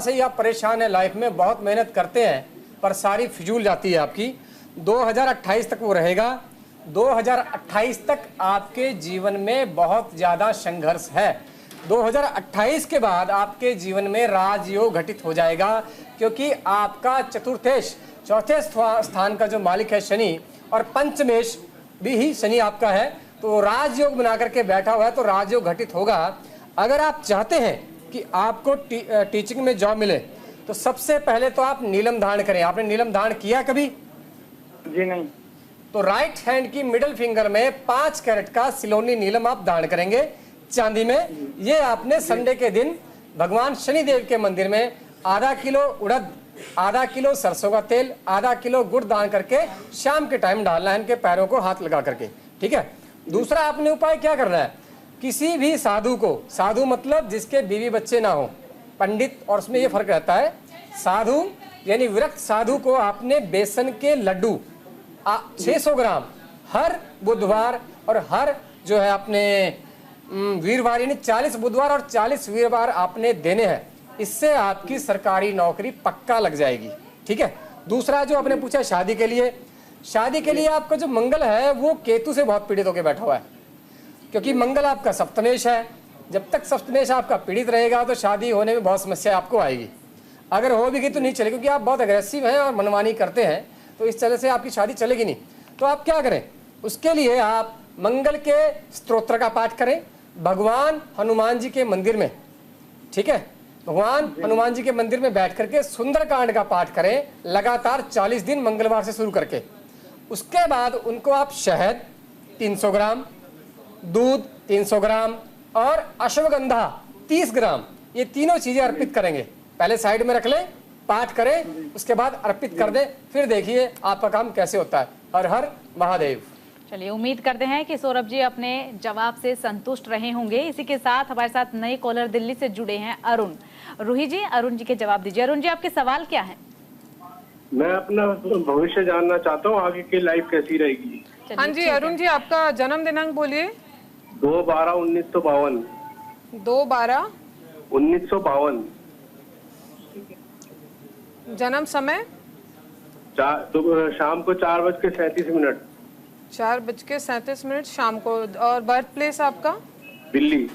से ही आप परेशान हैं लाइफ में, बहुत मेहनत करते हैं पर सारी फिजूल जाती है आपकी। 2028 तक वो रहेगा। 2028 तक आपके जीवन में बहुत ज़्यादा संघर्ष है। 2028 के बाद आपके जीवन में राजयोग घटित हो जाएगा, क्योंकि आपका चतुर्थेश, चौथे स्थान का जो मालिक है शनि, और पंचमेश भी ही शनि आपका है, तो राजयोग बना करके बैठा हुआ है, तो राजयोग घटित होगा। अगर आप चाहते हैं कि आपको टीचिंग में जॉब मिले तो सबसे पहले तो आप नीलम धारण करें। आपने नीलम धारण किया कभी? जी नहीं। तो राइट हैंड की मिडिल फिंगर में 5 कैरेट का सिलोनी नीलम आप धारण करेंगे चांदी में। ये आपने संडे के दिन भगवान शनिदेव के मंदिर में आधा किलो उड़द, आधा किलो सरसों का तेल, आधा किलो गुड़ दान करके शाम के टाइम डालना है इनके पैरों को हाथ लगा करके, ठीक है। दूसरा आपने उपाय क्या करना है, किसी भी साधु को, साधु मतलब जिसके बीवी बच्चे ना हो, पंडित, और उसमें ये फर्क रहता है, साधु यानी विरक्त साधु को आपने बेसन के लड्डू 600 ग्राम हर बुधवार और हर जो है अपने वीरवार, यानी 40 बुधवार और 40 वीरवार आपने देने हैं। इससे आपकी सरकारी नौकरी पक्का लग जाएगी, ठीक है। दूसरा जो आपने पूछा शादी के लिए, शादी के लिए आपका जो मंगल है वो केतु से बहुत पीड़ित होकर बैठा हुआ है, क्योंकि मंगल आपका सप्तमेश है। जब तक सप्तमेश आपका पीड़ित रहेगा तो शादी होने में बहुत समस्या आपको आएगी। अगर हो भी गई तो नहीं चलेगी, क्योंकि आप बहुत अग्रेसिव हैं और मनमानी करते हैं, तो इस तरह से आपकी शादी चलेगी नहीं। तो आप क्या करें, उसके लिए आप मंगल के स्तोत्र का पाठ करें भगवान हनुमान जी के मंदिर में, ठीक है। भगवान हनुमान जी के मंदिर में बैठ करके सुंदरकांड का पाठ करें लगातार 40 दिन, मंगलवार से शुरू करके। उसके बाद उनको आप शहद 300 ग्राम, दूध 300 ग्राम और अश्वगंधा 30 ग्राम, ये तीनों चीजें अर्पित करेंगे। पहले साइड में रख लें, पाठ करें, उसके बाद अर्पित कर दें, फिर देखिए आपका काम कैसे होता है। हर हर महादेव। चलिए, उम्मीद करते हैं कि सौरभ जी अपने जवाब से संतुष्ट रहे होंगे। इसी के साथ हमारे साथ नए कॉलर दिल्ली से जुड़े हैं अरुण। रूही जी, अरुण जी के जवाब दीजिए। अरुण जी, आपके सवाल क्या है? मैं अपना भविष्य जानना चाहता हूँ, आगे की लाइफ कैसी रहेगी। हाँ जी अरुण जी, आपका जन्म दिनांक बोलिए। 2/12/1952। 2/12/1952। जन्म समय? शाम को 4:37। 4:37 शाम को। और बर्थ प्लेस आपका? दिल्ली।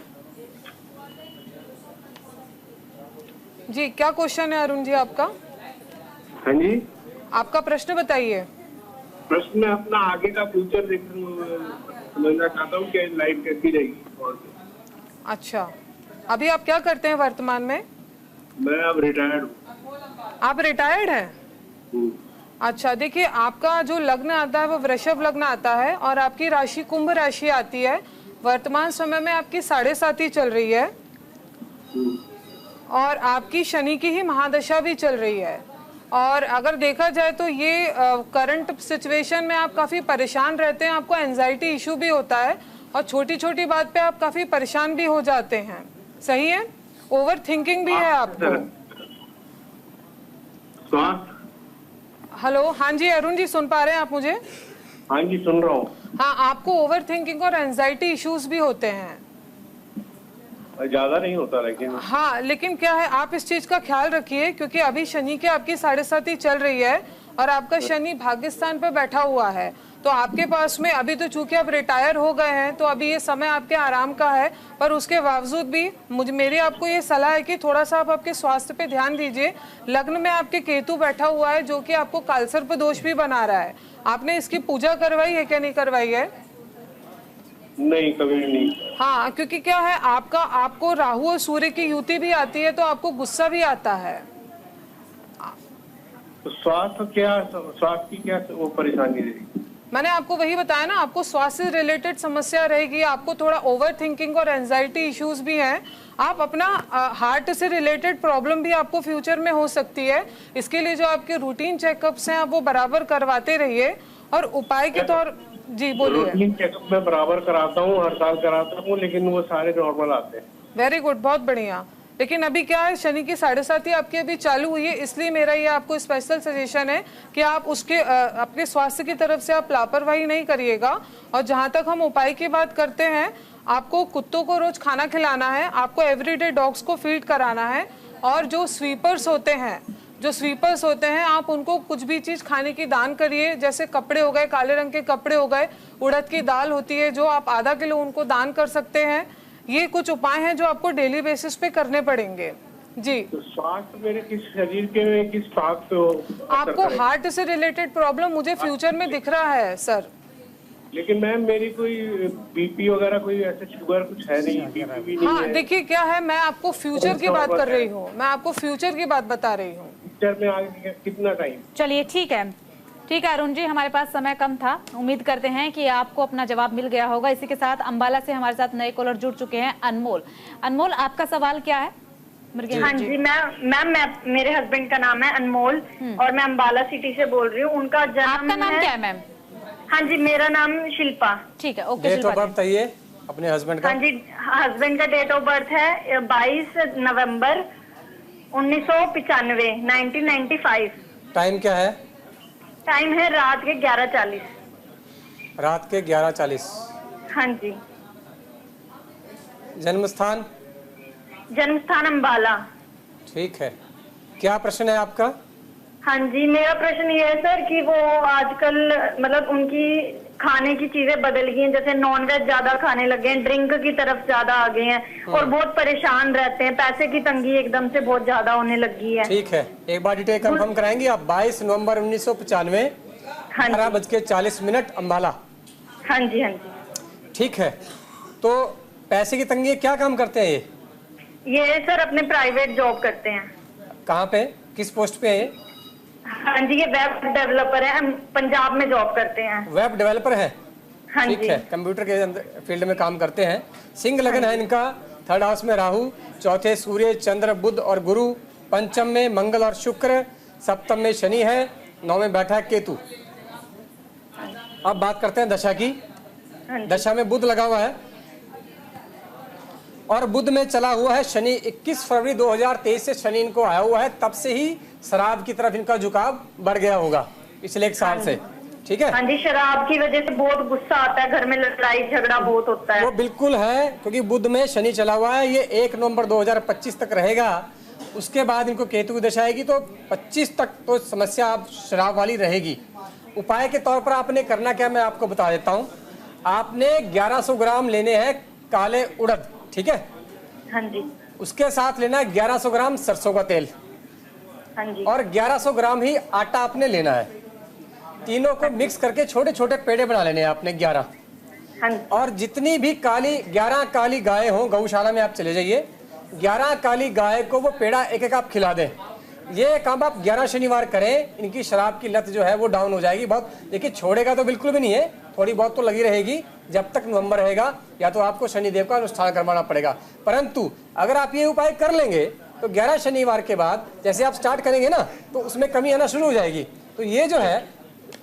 जी, क्या क्वेश्चन है अरुण जी आपका? हाँ जी, आपका प्रश्न बताइए। प्रश्न में अपना आगे का फ्यूचर समझना चाहता हूँ कि लाइफ कैसी रहेगी। अच्छा, अभी आप क्या करते हैं वर्तमान में? मैं अब रिटायर्ड हूँ। आप रिटायर्ड हैं? अच्छा, देखिए आपका जो लग्न आता है वो वृषभ लग्न आता है और आपकी राशि कुंभ राशि आती है। वर्तमान समय में आपकी 7.5 चल रही है और आपकी शनि की ही महादशा भी चल रही है। और अगर देखा जाए तो ये करंट सिचुएशन में आप काफ़ी परेशान रहते हैं, आपको एंजाइटी इशू भी होता है और छोटी छोटी बात पे आप काफ़ी परेशान भी हो जाते हैं। सही है? ओवर थिंकिंग भी है आपको। हेलो, हाँ जी अरुण जी, सुन पा रहे हैं आप मुझे? हाँ जी, सुन रहा हूँ। हाँ, आपको ओवर थिंकिंग और एंजाइटी इश्यूज भी होते हैं। ज्यादा नहीं होता लेकिन। हाँ, लेकिन क्या है, आप इस चीज का ख्याल रखिए क्योंकि अभी शनि की आपकी 7.5 चल रही है और आपका शनि भाग्यस्थान पर बैठा हुआ है। तो आपके पास में अभी तो चूंकि आप रिटायर हो गए हैं तो अभी ये समय आपके आराम का है, पर उसके बावजूद भी मेरी आपको ये सलाह है कि थोड़ा सा आप आपके स्वास्थ्य पे ध्यान दीजिए। लग्न में आपके केतु बैठा हुआ है जो कि आपको कालसर्प दोष भी बना रहा है। आपने इसकी पूजा करवाई है क्या? नहीं करवाई है? नहीं, कभी नहीं। हाँ, क्योंकि क्या है, आपको राहु और सूर्य की युति भी आती है तो आपको गुस्सा भी आता है। तो स्वास्थ्य की क्या वो परेशानी रही? मैंने आपको वही बताया ना, आपको स्वास्थ्य रिलेटेड समस्या रहेगी, आपको थोड़ा ओवर थिंकिंग और एंजाइटी इश्यूज भी हैं। आप अपना हार्ट से रिलेटेड प्रॉब्लम भी आपको फ्यूचर में हो सकती है। इसके लिए जो आपके रूटीन चेकअप्स हैं आप वो बराबर करवाते रहिए। और उपाय के तौर, जी बोलिए। रूटीन चेकअप मैं बराबर कराता हूँ, हर साल कराता हूँ, लेकिन वो सारे नॉर्मल आते हैं। वेरी गुड, बहुत बढ़िया। लेकिन अभी क्या है, शनि की 7.5 आपकी अभी चालू हुई है, इसलिए मेरा ये आपको स्पेशल सजेशन है कि आप उसके अपने स्वास्थ्य की तरफ से आप लापरवाही नहीं करिएगा। और जहां तक हम उपाय की बात करते हैं, आपको कुत्तों को रोज खाना खिलाना है, आपको एवरीडे डॉग्स को फीड कराना है। और जो स्वीपर्स होते हैं आप उनको कुछ भी चीज खाने की दान करिए, जैसे कपड़े हो गए, काले रंग के कपड़े हो गए, उड़द की दाल होती है जो आप आधा किलो उनको दान कर सकते हैं। ये कुछ उपाय हैं जो आपको डेली बेसिस पे करने पड़ेंगे। जी, तो स्वास्थ्य मेरे किस शरीर के किस भाग पे हो? आपको हार्ट से रिलेटेड प्रॉब्लम मुझे फ्यूचर में दिख रहा है सर। लेकिन मैम मेरी कोई बीपी वगैरह कोई ऐसे शुगर कुछ है नहीं, बीपी भी नहीं हाँ, है। देखिए क्या है, मैं आपको फ्यूचर की बात कर रही हूँ, मैं आपको फ्यूचर की बात बता रही हूँ। फ्यूचर में आगे कितना टाइम? चलिए ठीक है अरुण जी, हमारे पास समय कम था, उम्मीद करते हैं कि आपको अपना जवाब मिल गया होगा। इसी के साथ अंबाला से हमारे साथ नए कॉलर जुड़ चुके हैं, अनमोल आपका सवाल क्या है? हाँ जी मैम, मेरे हस्बैंड का नाम है अनमोल और मैं अंबाला सिटी से बोल रही हूँ। उनका जन्म, आपका नाम क्या है मैम? हाँ जी, मेरा नाम शिल्पा। ठीक है, ओके। डेट ऑफ बर्थ बताइए अपने हस्बैंड का। हाँ जी, हस्बैंड का डेट ऑफ बर्थ है 22 नवंबर 1995, 1995। टाइम क्या है? टाइम है रात के 11:40। रात के 11:40। हाँ जी। जन्म स्थान? जन्म स्थान अंबाला। ठीक है, क्या प्रश्न है आपका? हाँ जी, मेरा प्रश्न ये है सर कि वो आजकल मतलब उनकी खाने की चीजें बदल गई हैं, जैसे नॉनवेज ज्यादा खाने लगे हैं, ड्रिंक की तरफ ज्यादा आ गए हैं और बहुत परेशान रहते हैं, पैसे की तंगी एकदम से बहुत ज्यादा होने लगी है। ठीक है, एक बार डिटेल कंफर्म कराएंगे आप? 22 नवंबर 1995, 11:40 अम्बाला। हाँ जी, हाँ जी। ठीक है, तो पैसे की तंगी, क्या काम करते हैं ये सर अपने प्राइवेट जॉब करते हैं। कहाँ पे, किस पोस्ट पे है? हाँ जी, ये वेब डेवलपर है, पंजाब में जॉब करते हैं। वेब डेवलपर है? हाँ ठीक जी। है, कंप्यूटर के अंदर फील्ड में काम करते हैं। सिंह लगन है इनका, 3rd हाउस में राहु, 4थे सूर्य, चंद्र, बुध और गुरु, 5th में मंगल और शुक्र, 7th में शनि है, 9 में बैठा है केतु। अब बात करते हैं दशा की। दशा में बुध लगा हुआ है और बुध में चला हुआ है शनि। 21 फरवरी 2023 से शनि इनको आया हुआ है, तब से ही शराब की तरफ इनका झुकाव बढ़ गया होगा पिछले 1 साल से। ठीक है। हाँ जी, शराब की वजह से बहुत गुस्सा आता है, घर में लड़ाई झगड़ा बहुत होता है। वो बिल्कुल है, क्योंकि बुध में शनि चला हुआ है, ये 1 नवंबर 2025 तक रहेगा। उसके बाद इनको केतु की दशा आएगी, तो 25 तक तो समस्या आप शराब वाली रहेगी। उपाय के तौर पर आपने करना क्या, मैं आपको बता देता हूँ। आपने 1100 ग्राम लेने हैं काले उड़द, ठीक है? हाँ जी। उसके साथ लेना है 1100 ग्राम सरसों का तेल। हाँ जी। और 1100 ग्राम ही आटा आपने लेना है। तीनों को मिक्स करके छोटे छोटे पेड़े बना लेने हैं आपने 11। हाँ। और जितनी भी 11 काली गाय हो, गौशाला में आप चले जाइए, 11 काली गाय को वो पेड़ा एक एक आप खिला दें। ये काम आप 11 शनिवार करें, इनकी शराब की लत जो है वो डाउन हो जाएगी बहुत। देखिए, छोड़ेगा तो बिल्कुल भी नहीं है, थोड़ी बहुत तो लगी रहेगी जब तक नवंबर रहेगा, या तो आपको शनिदेव का अनुष्ठान करवाना पड़ेगा। परंतु अगर आप ये उपाय कर लेंगे तो 11 शनिवार के बाद जैसे आप स्टार्ट करेंगे ना, तो उसमें कमी आना शुरू हो जाएगी। तो ये जो है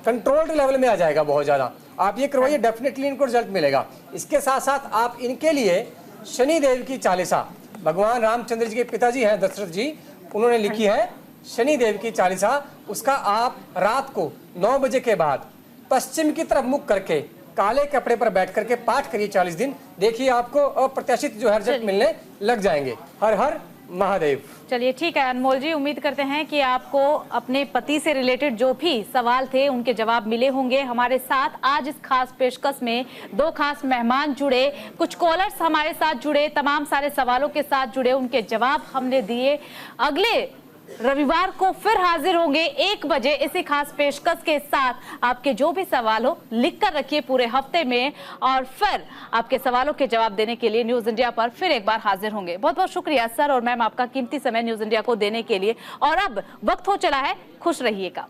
कंट्रोल्ड लेवल में आ जाएगा बहुत ज़्यादा। आप ये करवाइए, डेफिनेटली इनको रिजल्ट मिलेगा। इसके साथ साथ आप इनके लिए शनिदेव की चालीसा, भगवान रामचंद्र जी के पिताजी हैं दशरथ जी, उन्होंने लिखी है शनिदेव की चालीसा। उसका आप रात को 9 बजे के बाद पश्चिम की तरफ मुख करके काले कपड़े पर बैठ करके पाठ करिए 40 दिन। देखिए आपको अप्रत्याशित जो है रिजल्ट मिलने लग जाएंगे। हर हर महादेव। चलिए ठीक है अनमोल जी, उम्मीद करते हैं कि आपको अपने पति से रिलेटेड जो भी सवाल थे उनके जवाब मिले होंगे। हमारे साथ आज इस खास पेशकश में 2 खास मेहमान जुड़े, कुछ कॉलर्स हमारे साथ जुड़े, तमाम सारे सवालों के साथ जुड़े, उनके जवाब हमने दिए। अगले रविवार को फिर हाजिर होंगे 1 बजे इसी खास पेशकश के साथ। आपके जो भी सवाल हो लिख कर रखिए पूरे हफ्ते में, और फिर आपके सवालों के जवाब देने के लिए न्यूज इंडिया पर फिर एक बार हाजिर होंगे। बहुत बहुत शुक्रिया सर और मैम आपका कीमती समय न्यूज इंडिया को देने के लिए। और अब वक्त हो चला है खुश रहिएगा।